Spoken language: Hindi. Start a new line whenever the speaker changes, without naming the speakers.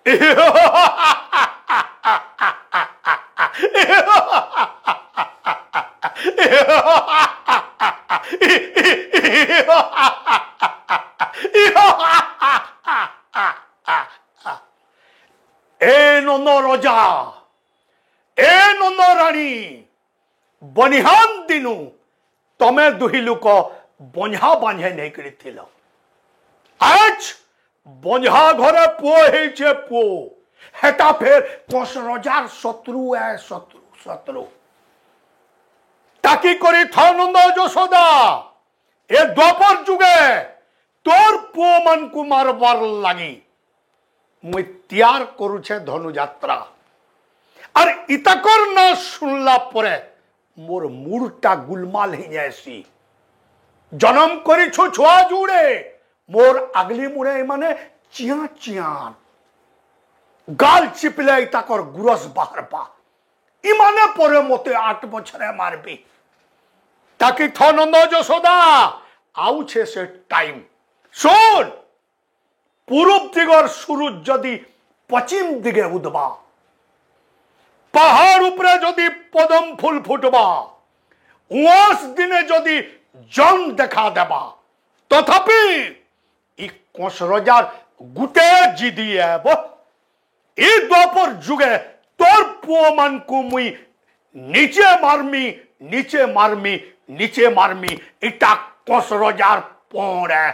ए नंद रजा ए नंद राणी बनिहान दिनु तमे दुही लोक बंझा बांझे नहीं कर आज बंझा घरे पुओ हे पुओ हेटा फिर 10 हजार शत्रु है शत्रु शत्रु ताकि करी था नंद यशोदा ए द्वापर जुगे तोर पुओ मन को मारबार लगी मुई तैयार करुछे धनुयात्रा और इतकर ना सुनला परे मोर मुड़टा गुलमाल ही जैसी जन्म करी छुआ जुड़े मोर अगली मुड़े माने चिया चियान गाल चिपले इतकर गुरस बाहर पा इमाने परे मते 8 बछरे मारबी ताकि थनंद यशोदा आउ छे से टाइम सुन पूरब दिगर सूरज जदि पश्चिम दिगे उदबा पहाड़ उपरे जदि पदम फूल फुटबा उस दिने जदि जन देखा देबा तथापि इ 10 हजार गुटे जिदी है ए द्वापर जुगे तोर पुओ मन को मुई नीचे मारमी नीचे मारमी नीचे मारमी इटा 10 हजार पोड़ है